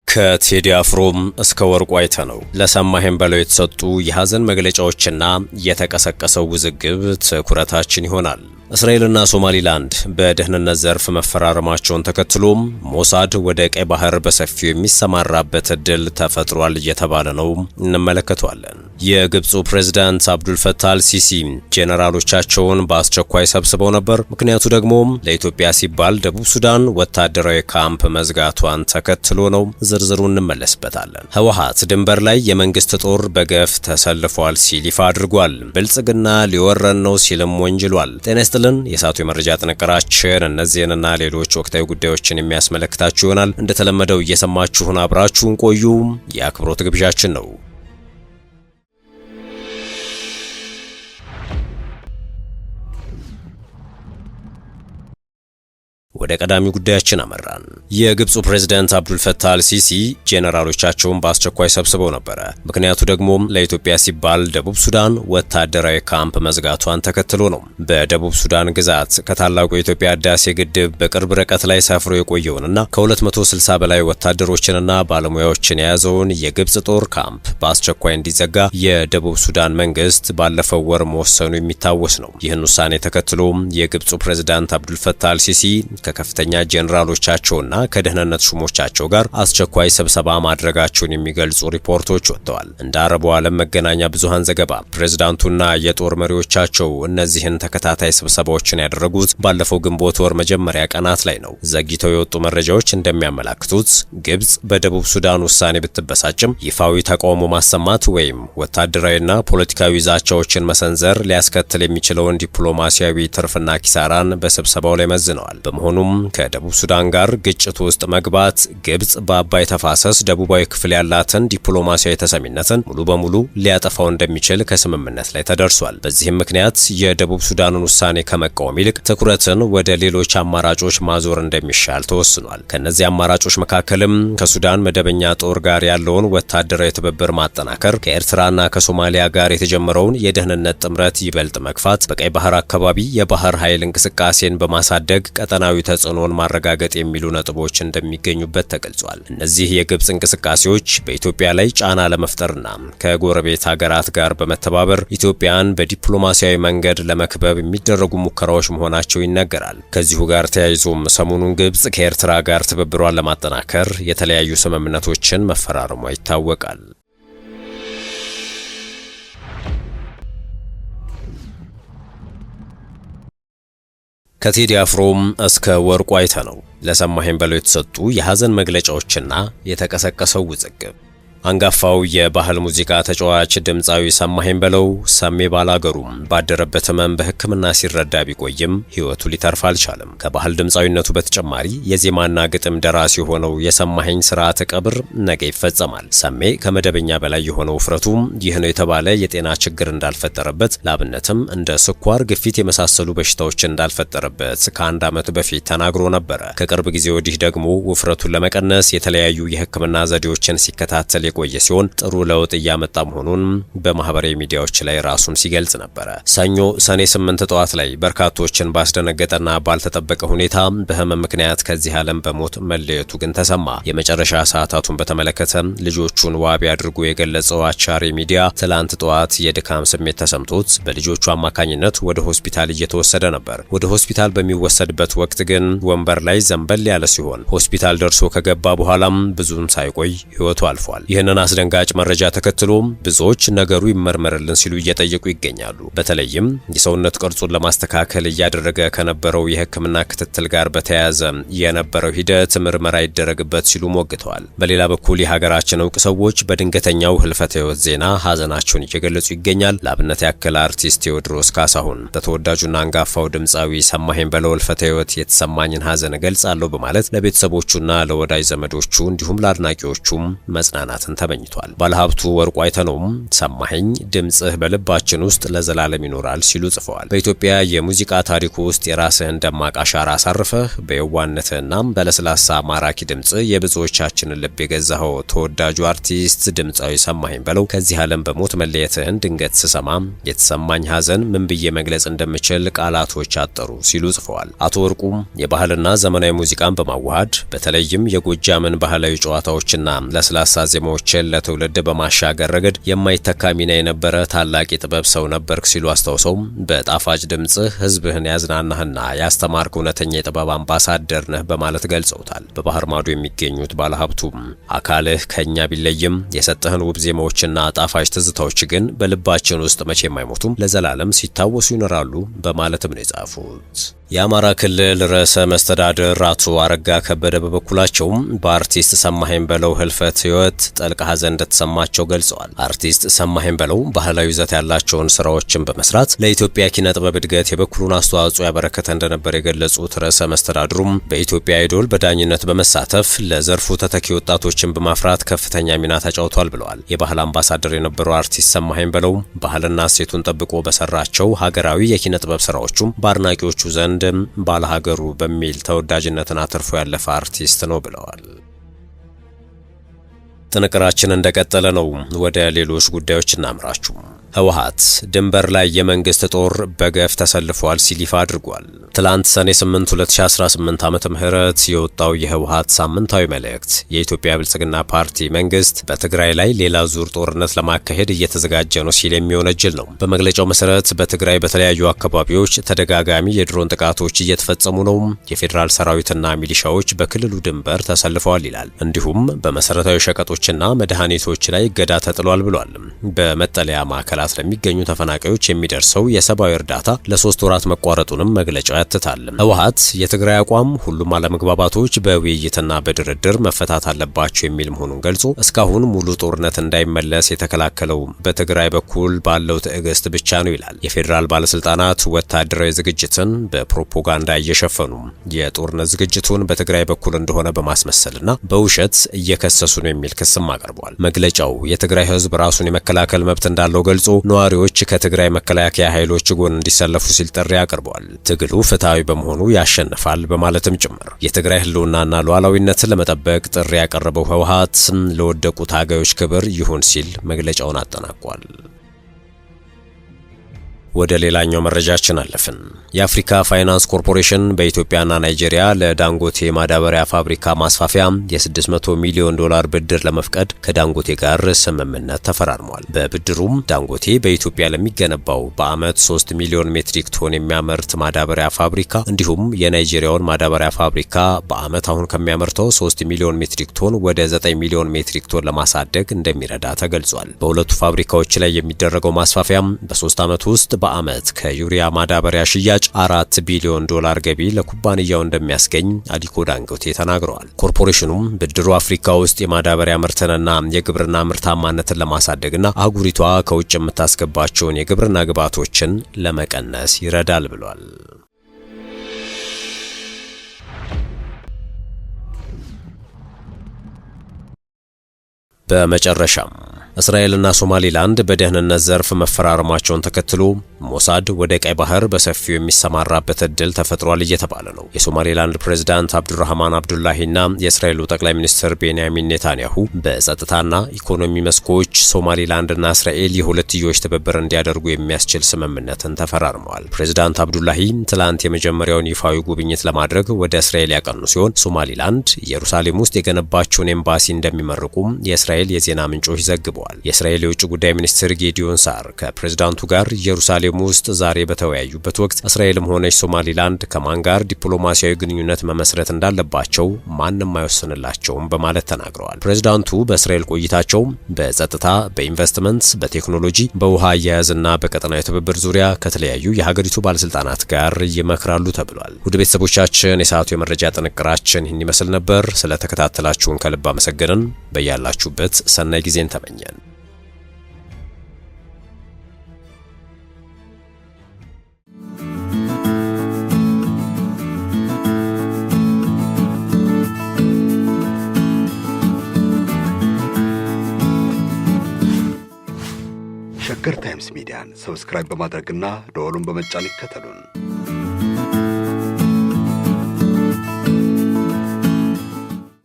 ከቴዲ አፍሮም እስከ ወርቁ አይተነው ለሰማኸኝ በለው የተሰጡ የሐዘን መግለጫዎችና የተቀሰቀሰው ውዝግብ ትኩረታችን ይሆናል። እስራኤልና ሶማሊላንድ በደህንነት ዘርፍ መፈራረማቸውን ተከትሎም ሞሳድ ወደ ቀይ ባህር በሰፊው የሚሰማራበት እድል ተፈጥሯል እየተባለ ነው። እንመለከተዋለን። የግብፁ ፕሬዝዳንት አብዱል ፈታህ አልሲሲ ጄኔራሎቻቸውን በአስቸኳይ ሰብስበው ነበር። ምክንያቱ ደግሞ ለኢትዮጵያ ሲባል ደቡብ ሱዳን ወታደራዊ ካምፕ መዝጋቷን ተከትሎ ነው። ዝርዝሩ እንመለስበታለን። ህወሓት ድንበር ላይ የመንግስት ጦር በገፍ ተሰልፏል ሲል ይፋ አድርጓል። ብልጽግና ሊወረን ነው ሲልም ወንጅሏል። የሳቱ የመረጃ ጥንቅራችን እነዚህንና ሌሎች ወቅታዊ ጉዳዮችን የሚያስመለክታችሁ ይሆናል። እንደተለመደው እየሰማችሁን አብራችሁን ቆዩ የአክብሮት ግብዣችን ነው። ወደ ቀዳሚ ጉዳያችን አመራን። የግብፁ ፕሬዝዳንት አብዱል ፈታህ አልሲሲ ጄኔራሎቻቸውን በአስቸኳይ ሰብስበው ነበረ። ምክንያቱ ደግሞ ለኢትዮጵያ ሲባል ደቡብ ሱዳን ወታደራዊ ካምፕ መዝጋቷን ተከትሎ ነው። በደቡብ ሱዳን ግዛት ከታላቁ የኢትዮጵያ ህዳሴ ግድብ በቅርብ ርቀት ላይ ሰፍሮ የቆየውንና ከ260 በላይ ወታደሮችንና ባለሙያዎችን የያዘውን የግብፅ ጦር ካምፕ በአስቸኳይ እንዲዘጋ የደቡብ ሱዳን መንግስት ባለፈው ወር መወሰኑ የሚታወስ ነው። ይህን ውሳኔ ተከትሎ የግብፁ ፕሬዝዳንት አብዱል ፈታህ አልሲሲ ከከፍተኛ ጄኔራሎቻቸውና ከደህንነት ሹሞቻቸው ጋር አስቸኳይ ስብሰባ ማድረጋቸውን የሚገልጹ ሪፖርቶች ወጥተዋል። እንደ አረቡ ዓለም መገናኛ ብዙሃን ዘገባ ፕሬዝዳንቱና የጦር መሪዎቻቸው እነዚህን ተከታታይ ስብሰባዎችን ያደረጉት ባለፈው ግንቦት ወር መጀመሪያ ቀናት ላይ ነው። ዘግይተው የወጡ መረጃዎች እንደሚያመላክቱት ግብፅ በደቡብ ሱዳን ውሳኔ ብትበሳጭም ይፋዊ ተቃውሞ ማሰማት ወይም ወታደራዊና ፖለቲካዊ ዛቻዎችን መሰንዘር ሊያስከትል የሚችለውን ዲፕሎማሲያዊ ትርፍና ኪሳራን በስብሰባው ላይ መዝነዋል። በመሆኑም ከደቡብ ሱዳን ጋር ግጭት ውስጥ መግባት ግብፅ በአባይ ተፋሰስ ደቡባዊ ክፍል ያላትን ዲፕሎማሲያዊ ተሰሚነትን ሙሉ በሙሉ ሊያጠፋው እንደሚችል ከስምምነት ላይ ተደርሷል። በዚህም ምክንያት የደቡብ ሱዳንን ውሳኔ ከመቃወም ይልቅ ትኩረትን ወደ ሌሎች አማራጮች ማዞር እንደሚሻል ተወስኗል። ከነዚህ አማራጮች መካከልም ከሱዳን መደበኛ ጦር ጋር ያለውን ወታደራዊ ትብብር ማጠናከር፣ ከኤርትራና ከሶማሊያ ጋር የተጀመረውን የደህንነት ጥምረት ይበልጥ መግፋት፣ በቀይ ባህር አካባቢ የባህር ኃይል እንቅስቃሴን በማሳደግ ቀጠናዊ ተጽዕኖን ማረጋገጥ የሚሉ ነጥቦች እንደሚገኙበት ተገልጿል። እነዚህ የግብፅ እንቅስቃሴዎች በኢትዮጵያ ላይ ጫና ለመፍጠርና ከጎረቤት ሀገራት ጋር በመተባበር ኢትዮጵያን በዲፕሎማሲያዊ መንገድ ለመክበብ የሚደረጉ ሙከራዎች መሆናቸው ይነገራል። ከዚሁ ጋር ተያይዞም ሰሞኑን ግብፅ ከኤርትራ ጋር ትብብሯን ለማጠናከር የተለያዩ ስምምነቶችን መፈራረሟ ይታወቃል። ከቴዲ አፍሮም እስከ ወርቁ አይተነው ለሰማኸኝ በለው የተሰጡ የሐዘን መግለጫዎችና የተቀሰቀሰው ውዝግብ። አንጋፋው የባህል ሙዚቃ ተጫዋች ድምፃዊ ሰማኸኝ በለው ሰሜ ባላገሩም ባደረበት ህመም በሕክምና ሲረዳ ቢቆይም ህይወቱ ሊተርፍ አልቻለም። ከባህል ድምፃዊነቱ በተጨማሪ የዜማና ግጥም ደራሲ የሆነው የሰማኸኝ ስርዓተ ቀብር ነገ ይፈጸማል። ሰሜ ከመደበኛ በላይ የሆነው ውፍረቱ ይህ ነው የተባለ የጤና ችግር እንዳልፈጠረበት፣ ላብነትም እንደ ስኳር፣ ግፊት የመሳሰሉ በሽታዎች እንዳልፈጠረበት ከአንድ ዓመት በፊት ተናግሮ ነበረ። ከቅርብ ጊዜ ወዲህ ደግሞ ውፍረቱን ለመቀነስ የተለያዩ የሕክምና ዘዴዎችን ሲከታተል የቆየ ሲሆን ጥሩ ለውጥ እያመጣ መሆኑን በማህበራዊ ሚዲያዎች ላይ ራሱን ሲገልጽ ነበረ። ሰኞ ሰኔ 8 ጠዋት ላይ በርካቶችን ባስደነገጠና ባልተጠበቀ ሁኔታ በህመም ምክንያት ከዚህ ዓለም በሞት መለየቱ ግን ተሰማ። የመጨረሻ ሰዓታቱን በተመለከተ ልጆቹን ዋቢ አድርጎ የገለጸው አቻሬ ሚዲያ ትላንት ጠዋት የድካም ስሜት ተሰምቶት በልጆቹ አማካኝነት ወደ ሆስፒታል እየተወሰደ ነበር። ወደ ሆስፒታል በሚወሰድበት ወቅት ግን ወንበር ላይ ዘንበል ያለ ሲሆን ሆስፒታል ደርሶ ከገባ በኋላም ብዙም ሳይቆይ ህይወቱ አልፏል። ይህንን አስደንጋጭ መረጃ ተከትሎ ብዙዎች ነገሩ ይመርመርልን ሲሉ እየጠየቁ ይገኛሉ። በተለይም የሰውነት ቅርጹን ለማስተካከል እያደረገ ከነበረው የሕክምና ክትትል ጋር በተያያዘ የነበረው ሂደት ምርመራ ይደረግበት ሲሉ ሞግተዋል። በሌላ በኩል የሀገራችን እውቅ ሰዎች በድንገተኛው ህልፈተ ህይወት ዜና ሀዘናቸውን እየገለጹ ይገኛል። ለአብነት ያክል አርቲስት ቴዎድሮስ ካሳሁን በተወዳጁና አንጋፋው ድምፃዊ ሰማኸኝ በለው ህልፈተ ህይወት የተሰማኝን ሀዘን እገልጻለሁ በማለት ለቤተሰቦቹና ለወዳጅ ዘመዶቹ እንዲሁም ለአድናቂዎቹም መጽናናት መጽናናትን ተመኝቷል። ባለሀብቱ ወርቁ አይተነውም ሰማኸኝ ድምጽህ በልባችን ውስጥ ለዘላለም ይኖራል ሲሉ ጽፈዋል። በኢትዮጵያ የሙዚቃ ታሪኩ ውስጥ የራስህን ደማቅ አሻራ አሳርፈህ በየዋነትህና በለስላሳ ማራኪ ድምጽ የብዙዎቻችንን ልብ የገዛኸው ተወዳጁ አርቲስት ድምፃዊ ሰማኸኝ በለው ከዚህ ዓለም በሞት መለየትህን ድንገት ስሰማ የተሰማኝ ሐዘን ምን ብዬ መግለጽ እንደምችል ቃላቶች አጠሩ ሲሉ ጽፈዋል። አቶ ወርቁ የባህልና ዘመናዊ ሙዚቃን በማዋሃድ በተለይም የጎጃምን ባህላዊ ጨዋታዎችና ለስላሳ ዜማዎችን ለትውልድ በማሻገር ረገድ የማይተካ ሚና የነበረ ታላቅ የጥበብ ሰው ነበርክ ሲሉ አስታውሰው በጣፋጭ ድምጽህ ህዝብህን ያዝናናህና ያስተማርክ እውነተኛ የጥበብ አምባሳደር ነህ በማለት ገልጸውታል። በባህር ማዶ የሚገኙት ባለሀብቱ አካልህ ከኛ ቢለይም የሰጠህን ውብ ዜማዎችና ጣፋጭ ትዝታዎች ግን በልባችን ውስጥ መቼም አይሞቱም፣ ለዘላለም ሲታወሱ ይኖራሉ በማለትም ነው የጻፉት። የአማራ ክልል ርዕሰ መስተዳድር አቶ አረጋ ከበደ በበኩላቸው በአርቲስት ሰማኸኝ በለው ህልፈት ህይወት ጥልቅ ሐዘን እንደተሰማቸው ገልጸዋል። አርቲስት ሰማኸኝ በለው ባህላዊ ይዘት ያላቸውን ስራዎችን በመስራት ለኢትዮጵያ ኪነ ጥበብ እድገት የበኩሉን አስተዋጽኦ ያበረከተ እንደነበር የገለጹት ርዕሰ መስተዳድሩም በኢትዮጵያ አይዶል በዳኝነት በመሳተፍ ለዘርፉ ተተኪ ወጣቶችን በማፍራት ከፍተኛ ሚና ተጫውቷል ብለዋል። የባህል አምባሳደር የነበረው አርቲስት ሰማኸኝ በለው ባህልና እሴቱን ጠብቆ በሰራቸው ሀገራዊ የኪነ ጥበብ ስራዎቹም በአድናቂዎቹ ዘንድ ባለሀገሩ በሚል ተወዳጅነትን አትርፎ ያለፈ አርቲስት ነው ብለዋል። ጥንቅራችን እንደቀጠለ ነው። ወደ ሌሎች ጉዳዮች እናምራችሁ። ህወሓት ድንበር ላይ የመንግስት ጦር በገፍ ተሰልፏል ሲል ይፋ አድርጓል። ትላንት ሰኔ 8 2018 ዓመተ ምህረት የወጣው የህወሓት ሳምንታዊ መልእክት የኢትዮጵያ ብልጽግና ፓርቲ መንግስት በትግራይ ላይ ሌላ ዙር ጦርነት ለማካሄድ እየተዘጋጀ ነው ሲል የሚወነጅል ነው። በመግለጫው መሰረት በትግራይ በተለያዩ አካባቢዎች ተደጋጋሚ የድሮን ጥቃቶች እየተፈጸሙ ነው፣ የፌዴራል ሰራዊትና ሚሊሻዎች በክልሉ ድንበር ተሰልፈዋል ይላል። እንዲሁም በመሰረታዊ ሸቀጦችና መድኃኒቶች ላይ እገዳ ተጥሏል ብሏል። በመጠለያ ማዕከላት ለሚገኙ ተፈናቃዮች የሚደርሰው የሰብአዊ እርዳታ ለ3 ወራት መቋረጡንም መግለጫው ያትታል። ህወሓት የትግራይ አቋም ሁሉም አለመግባባቶች በውይይትና በድርድር መፈታት አለባቸው የሚል መሆኑን ገልጾ እስካሁን ሙሉ ጦርነት እንዳይመለስ የተከላከለው በትግራይ በኩል ባለው ትዕግስት ብቻ ነው ይላል። የፌዴራል ባለስልጣናት ወታደራዊ ዝግጅትን በፕሮፓጋንዳ እየሸፈኑ የጦርነት ዝግጅቱን በትግራይ በኩል እንደሆነ በማስመሰልና በውሸት እየከሰሱ ነው የሚል ክስም አቅርቧል። መግለጫው የትግራይ ህዝብ ራሱን የመከላከል መብት እንዳለው ገልጾ ነዋሪዎች ከትግራይ መከላከያ ኃይሎች ጎን እንዲሰለፉ ሲል ጥሪ አቅርበዋል። ትግሉ ፍትሃዊ በመሆኑ ያሸንፋል በማለትም ጭምር የትግራይ ህልውናና ሉዓላዊነትን ለመጠበቅ ጥሪ ያቀረበው ህወሓት ለወደቁ ታጋዮች ክብር ይሁን ሲል መግለጫውን አጠናቋል። ወደ ሌላኛው መረጃችን አለፍን። የአፍሪካ ፋይናንስ ኮርፖሬሽን በኢትዮጵያና ናይጄሪያ ለዳንጎቴ ማዳበሪያ ፋብሪካ ማስፋፊያ የ$600 ሚሊዮን ብድር ለመፍቀድ ከዳንጎቴ ጋር ስምምነት ተፈራርሟል። በብድሩም ዳንጎቴ በኢትዮጵያ ለሚገነባው በአመት 3 ሚሊዮን ሜትሪክ ቶን የሚያመርት ማዳበሪያ ፋብሪካ እንዲሁም የናይጄሪያውን ማዳበሪያ ፋብሪካ በአመት አሁን ከሚያመርተው 3 ሚሊዮን ሜትሪክ ቶን ወደ 9 ሚሊዮን ሜትሪክ ቶን ለማሳደግ እንደሚረዳ ተገልጿል። በሁለቱ ፋብሪካዎች ላይ የሚደረገው ማስፋፊያም በ3 አመት ውስጥ በአመት ከዩሪያ ማዳበሪያ ሽያጭ $4 ቢሊዮን ገቢ ለኩባንያው እንደሚያስገኝ አሊኮ ዳንጎቴ ተናግረዋል። ኮርፖሬሽኑም ብድሩ አፍሪካ ውስጥ የማዳበሪያ ምርትንና የግብርና ምርታማነትን ለማሳደግና አህጉሪቷ ከውጭ የምታስገባቸውን የግብርና ግብዓቶችን ለመቀነስ ይረዳል ብሏል። በመጨረሻም እስራኤልና ሶማሊላንድ በደህንነት ዘርፍ መፈራረማቸውን ተከትሎ ሞሳድ ወደ ቀይ ባህር በሰፊው የሚሰማራበት እድል ተፈጥሯል እየተባለ ነው። የሶማሊላንድ ፕሬዝዳንት አብዱራህማን አብዱላሂና የእስራኤሉ ጠቅላይ ሚኒስትር ቤንያሚን ኔታንያሁ በጸጥታና ኢኮኖሚ መስኮች ሶማሊላንድና እስራኤል የሁለትዮሽ ትብብር እንዲያደርጉ የሚያስችል ስምምነትን ተፈራርመዋል። ፕሬዝዳንት አብዱላሂ ትላንት የመጀመሪያውን ይፋዊ ጉብኝት ለማድረግ ወደ እስራኤል ያቀኑ ሲሆን ሶማሊላንድ ኢየሩሳሌም ውስጥ የገነባቸውን ኤምባሲ እንደሚመርቁም የእስራኤል የዜና ምንጮች ዘግበዋል። የእስራኤል የውጭ ጉዳይ ሚኒስትር ጌዲዮን ሳር ከፕሬዝዳንቱ ጋር ኢየሩሳሌም ውስጥ ዛሬ በተወያዩበት ወቅት እስራኤልም ሆነች ሶማሊላንድ ከማን ጋር ዲፕሎማሲያዊ ግንኙነት መመስረት እንዳለባቸው ማንም አይወስንላቸውም በማለት ተናግረዋል። ፕሬዝዳንቱ በእስራኤል ቆይታቸው በጸጥታ፣ በኢንቨስትመንት፣ በቴክኖሎጂ፣ በውሃ አያያዝና በቀጠናዊ ትብብር ዙሪያ ከተለያዩ የሀገሪቱ ባለስልጣናት ጋር ይመክራሉ ተብሏል። ውድ ቤተሰቦቻችን የሰዓቱ የመረጃ ጥንቅራችን ይህን ይመስል ነበር። ስለተከታተላችሁን ከልብ አመሰግንን። በያላችሁበት ሰናይ ጊዜን ተመኘን። ሸገር ታይምስ ሚዲያን ሰብስክራይብ በማድረግና ደወሉን በመጫን ይከተሉን።